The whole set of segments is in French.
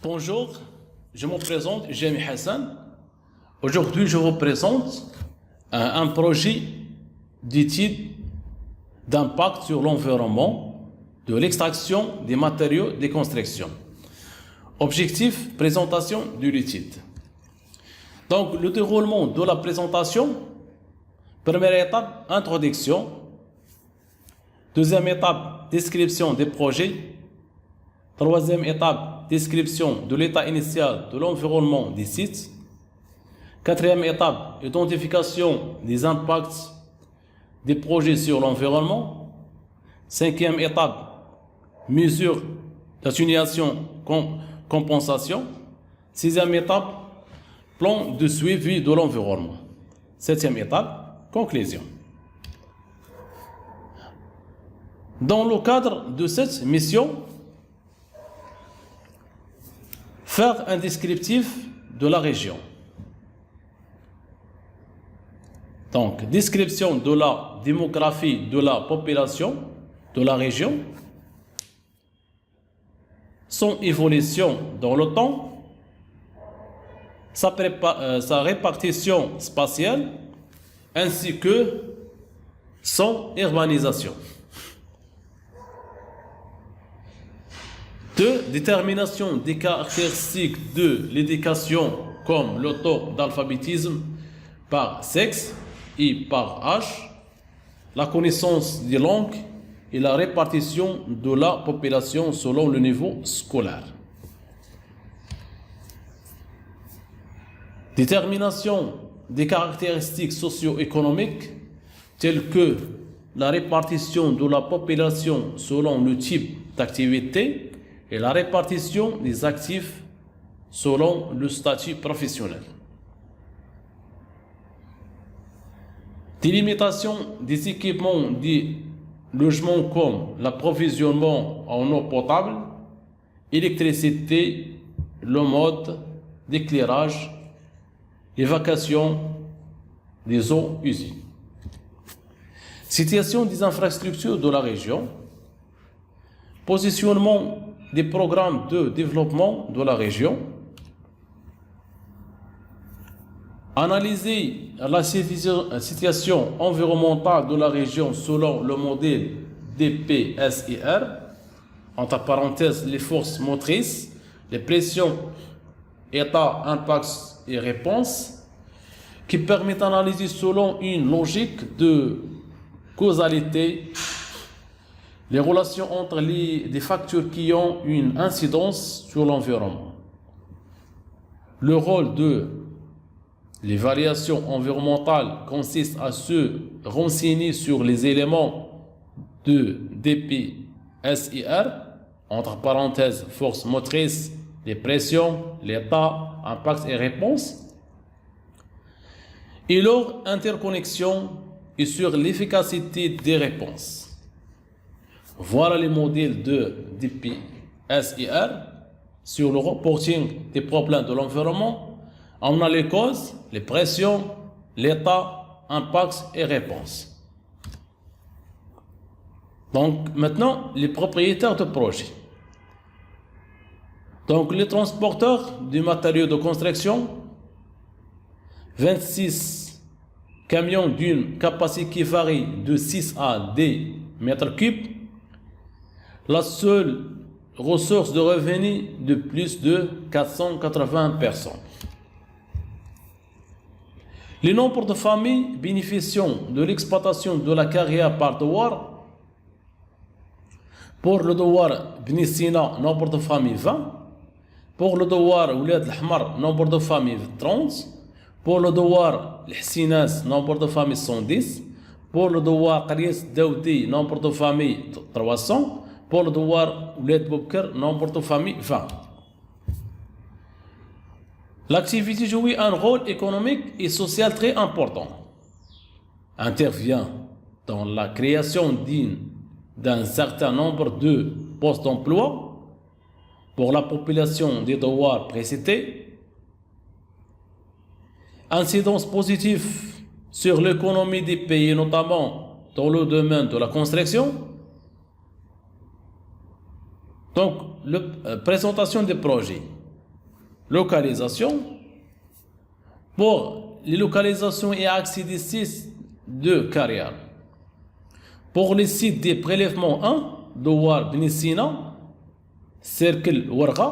Bonjour, je me présente, Jamie Hassan. Aujourd'hui, je vous présente un projet d'étude d'impact sur l'environnement de l'extraction des matériaux de construction. Objectif, présentation de l'étude. Donc, le déroulement de la présentation, première étape, introduction. Deuxième étape, description des projets. Troisième étape, description de l'état initial de l'environnement des sites. Quatrième étape, identification des impacts des projets sur l'environnement. Cinquième étape, mesure d'atténuation, compensation. Sixième étape, plan de suivi de l'environnement. Septième étape, conclusion. Dans le cadre de cette mission, faire un descriptif de la région. Donc, description de la démographie de la population de la région, son évolution dans le temps, sa répartition spatiale, ainsi que son urbanisation. 2. Détermination des caractéristiques de l'éducation comme le taux d'alphabétisme par sexe et par âge, la connaissance des langues et la répartition de la population selon le niveau scolaire. Détermination des caractéristiques socio-économiques telles que la répartition de la population selon le type d'activité et la répartition des actifs selon le statut professionnel. Délimitation des équipements des logements comme l'approvisionnement en eau potable, électricité, le mode d'éclairage, l'évacuation des eaux usées. Situation des infrastructures de la région, positionnement des programmes de développement de la région, analyser la situation environnementale de la région selon le modèle DPSIR, entre parenthèses les forces motrices, les pressions, état, impacts et réponses, qui permet d'analyser selon une logique de causalité les relations entre des facteurs qui ont une incidence sur l'environnement. Le rôle de l'évaluation environnementale consiste à se renseigner sur les éléments de DPSIR, entre parenthèses forces motrices, les pressions, l'état, impacts et réponses, et leur interconnexion et sur l'efficacité des réponses. Voilà les modèles de DPSIR sur le reporting des problèmes de l'environnement. On a les causes, les pressions, l'état, impacts et réponses. Donc maintenant, les propriétaires de projets. Donc les transporteurs du matériau de construction, 26 camions d'une capacité qui varie de 6 à 10 mètres cubes. La seule ressource de revenus de plus de 480 personnes. Le nombre de familles bénéficiant de l'exploitation de la carrière par Douar. Pour le Douar Bni Sina, nombre de familles 20. Pour le Douar Oulad Al-Ahmar, nombre de familles 30. Pour le Douar Al-Hsinas, nombre de familles 110. Pour le Douar Qaryas Daoudi, nombre de familles 300. Pour le Douar Oulad Boubkar, nombre de familles 20. L'activité joue un rôle économique et social très important. Intervient dans la création d'un certain nombre de postes d'emploi pour la population des Douars précités. Incidence positive sur l'économie des pays, notamment dans le domaine de la construction. Donc, présentation des projets. localisation. Pour les localisations et accès des sites de carrière. Pour les sites des prélèvements 1, Douar Bni Sina, Cercle Ouargha,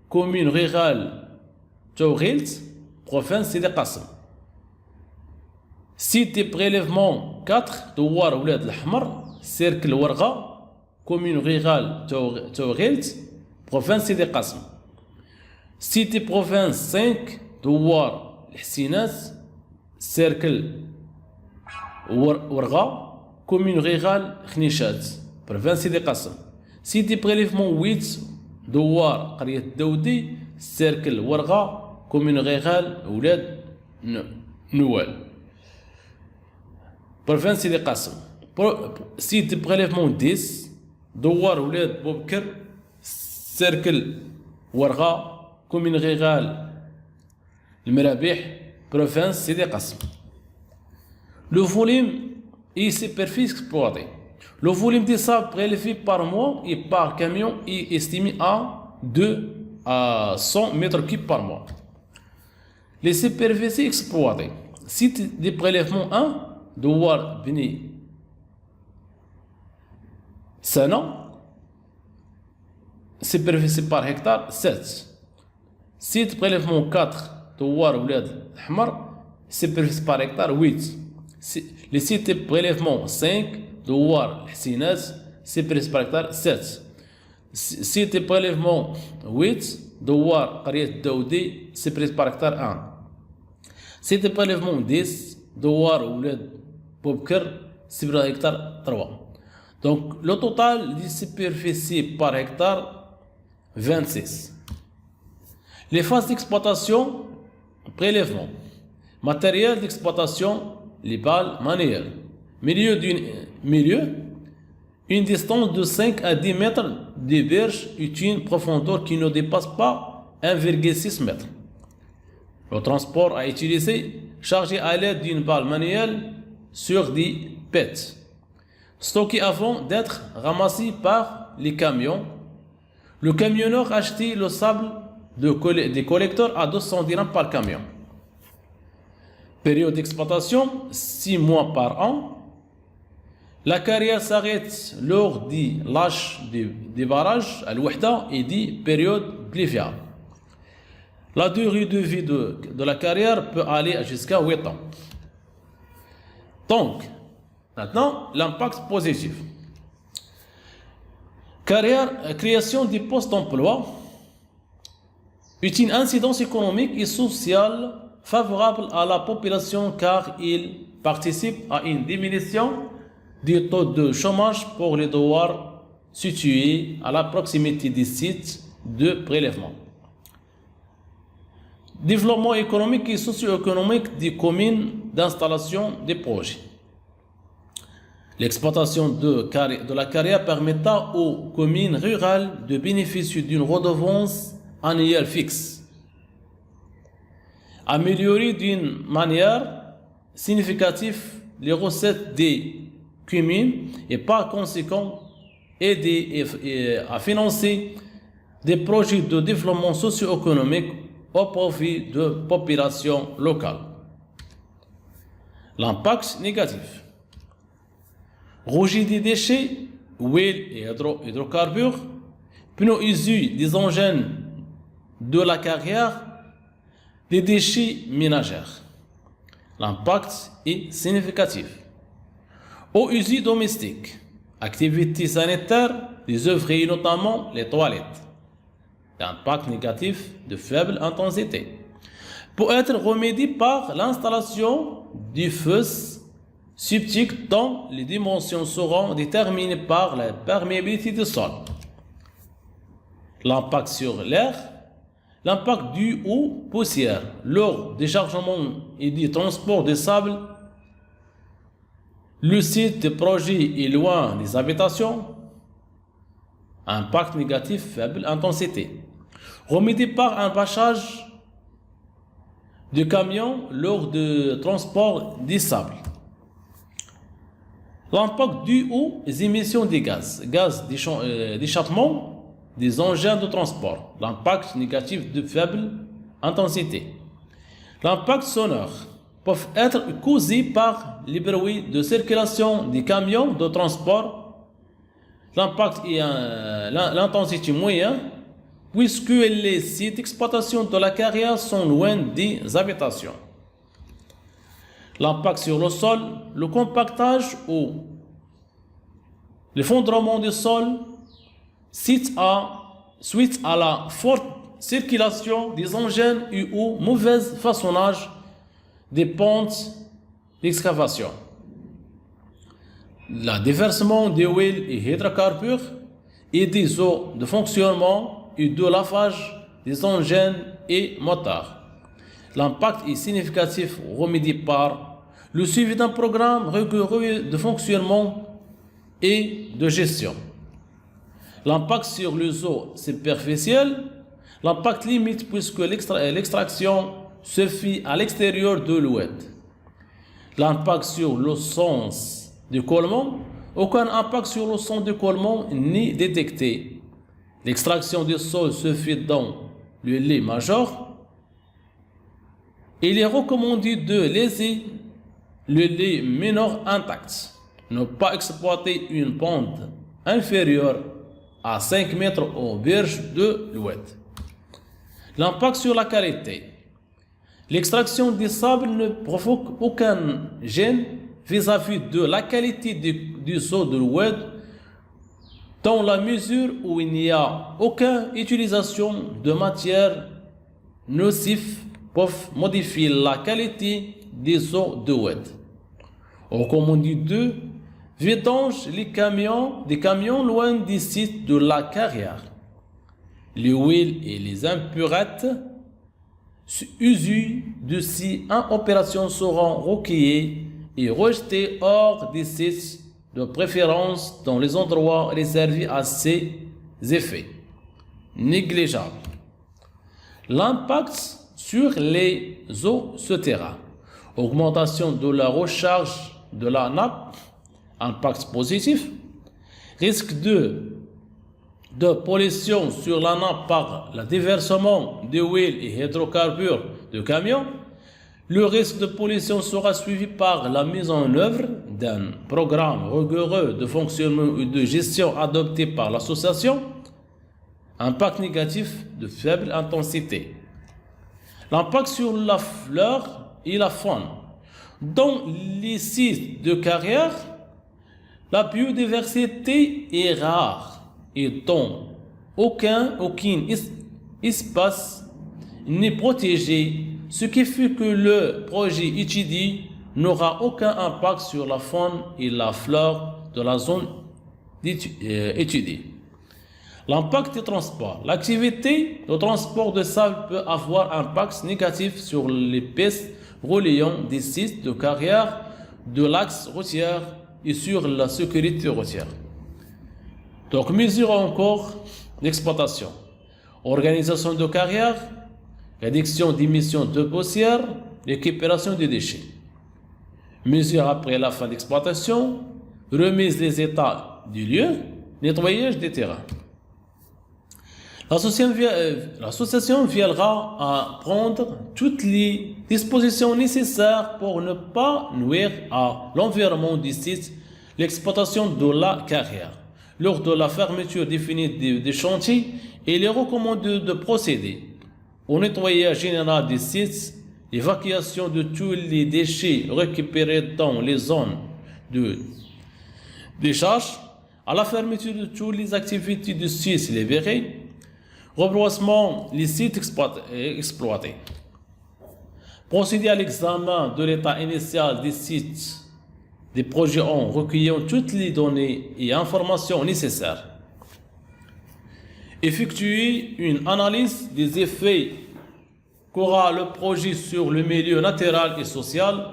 commune rurale Tawghilt, province Sidi Qasim. Site des prélèvements 4, Douar Oulad Al-Ahmar, Cercle Ouargha, commune rurale Tawghilt, province Sidi Qasim. Site des provinces 5, Douar Hsinaz, Cercle Ouargha, commune rurale Khnechat, province Sidi Qasim. Site des prélèvements 8, Douar Qaryat Daoudi, Cercle Ouargha, commune rurale Oulad Noual, province Sidi Qasim. Site de prélèvement 10, Douar Oulad Boubkir, Cercle Ouargha, commune rurale Al-Merabih, province Sidi Qasim. Le volume et superficie exploitée. Le volume des sables prélevés par mois et par camion est estimé à 2 à 100 mètres cubes par mois. Les superficies exploitées. Site de prélèvement 1, Douar Bni Sana, superficie par hectare 7. Site de prélèvement 4, Douar Oulad Ahmar, superficie par hectare 8. Les sites de prélèvement 5, Douar Hsinaz, superficie par hectare 7. Site de prélèvement 8, Douar Qaryat Daoudi, superficie par hectare 1. Site de prélèvement 10, Douar Oulad Boubkir, superficie par hectare 3. Donc le total de superficie par hectare 26. Les phases d'exploitation, prélèvement, matériel d'exploitation, les balles manuelles, milieu, une distance de 5 à 10 mètres de berge et une profondeur qui ne dépasse pas 1,6 m. Le transport à utiliser, chargé à l'aide d'une balle manuelle sur des pets, stocké avant d'être ramassé par les camions. Le camionneur achetait le sable des collecteurs à 200 dirhams par camion. Période d'exploitation, 6 mois par an. La carrière s'arrête lors du lâche des barrages à l'Ouahda et des périodes pluviales. La durée de vie de la carrière peut aller jusqu'à 8 ans. Donc, maintenant, l'impact positif. Création des postes d'emploi, une incidence économique et sociale favorable à la population car il participe à une diminution du taux de chômage pour les douars situés à la proximité des sites de prélèvement. Développement économique et socio-économique des communes d'installation des projets. L'exploitation de la carrière permettra aux communes rurales de bénéficier d'une redevance annuelle fixe. Améliorer d'une manière significative les recettes des communes et par conséquent aider à financer des projets de développement socio-économique au profit de populations locales. L'impact négatif. Rejet des déchets, huile et hydrocarbures, pneus usés des engins de la carrière, des déchets ménagers. L'impact est significatif. Eau usée domestique, activités sanitaires, des œuvres et notamment les toilettes. L'impact négatif de faible intensité peut être remédié par l'installation du feu subtique dont les dimensions seront déterminées par la perméabilité du sol. L'impact sur l'air. L'impact dû aux poussières lors des chargements et du transport de sable. Le site de projet est loin des habitations. Impact négatif, faible intensité. Remédié par un bâchage de camions lors du transport des sables. L'impact dû aux émissions des gaz d'échappement des engins de transport. L'impact négatif de faible intensité. L'impact sonore peut être causé par les bruits de circulation des camions de transport. L'impact est l'intensité moyenne puisque les sites d'exploitation de la carrière sont loin des habitations. L'impact sur le sol, le compactage ou l'effondrement du sol suite à la forte circulation des engins et au mauvais façonnage des pentes d'excavation. Le déversement des huiles et hydrocarbures et des eaux de fonctionnement et de lavage des engins et moteurs. L'impact est significatif remédié par le suivi d'un programme rigoureux de fonctionnement et de gestion. L'impact sur les eaux superficielles, l'impact limite puisque l'extraction se fait à l'extérieur de l'oued. L'impact sur le sens du collement, aucun impact sur le sens du collement n'est détecté. L'extraction du sol se fait dans le lait majeur. Il est recommandé de laisser le lait mineur intact. Ne pas exploiter une pente inférieure à 5 mètres aux berges de l'oued. L'impact sur la qualité. L'extraction des sables ne provoque aucun gêne vis-à-vis de la qualité du sol de l'oued dans la mesure où il n'y a aucune utilisation de matières nocives peuvent modifier la qualité des eaux de l'oued. Au commandé de vidange des camions loin des sites de la carrière. Les huiles et les impuretés usées de ces opérations seront recueillies et rejetées hors des sites, de préférence dans les endroits réservés à ces effets. Négligeable. L'impact sur les eaux souterraines. Augmentation de la recharge de la nappe. Impact positif. Risque de pollution sur la nappe par le déversement d'huile et hydrocarbures de camions. Le risque de pollution sera suivi par la mise en œuvre d'un programme rigoureux de fonctionnement et de gestion adopté par l'association. Impact négatif de faible intensité. L'impact sur la flore et la faune. Dans les sites de carrière, la biodiversité est rare et dont aucun espace n'est protégé, ce qui fait que le projet étudié n'aura aucun impact sur la faune et la flore de la zone étudiée. L'impact des transports. L'activité de transport de sable peut avoir un impact négatif sur les pistes reliant des sites de carrière de l'axe routier et sur la sécurité routière. Donc, mesure encore d'exploitation. Organisation de carrière, réduction d'émissions de poussière, récupération des déchets. Mesure après la fin d'exploitation, remise des états du lieu, nettoyage des terrains. L'association veillera à prendre toutes les dispositions nécessaires pour ne pas nuire à l'environnement du site, l'exploitation de la carrière. Lors de la fermeture définie des chantiers, il est recommandé de procéder au nettoyage général des sites, l'évacuation de tous les déchets récupérés dans les zones de décharge, à la fermeture de toutes les activités du site libéré, rebroussement les sites exploités. Procéder à l'examen de l'état initial des sites des projets en recueillant toutes les données et informations nécessaires. Effectuer une analyse des effets qu'aura le projet sur le milieu naturel et social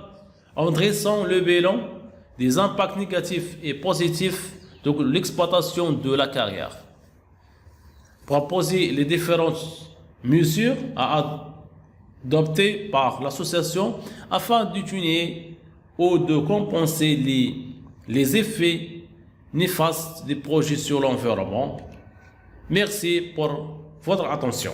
en dressant le bilan des impacts négatifs et positifs de l'exploitation de la carrière. Proposer les différentes mesures à adopter par l'association afin d'atténuer ou de compenser les effets néfastes des projets sur l'environnement. Merci pour votre attention.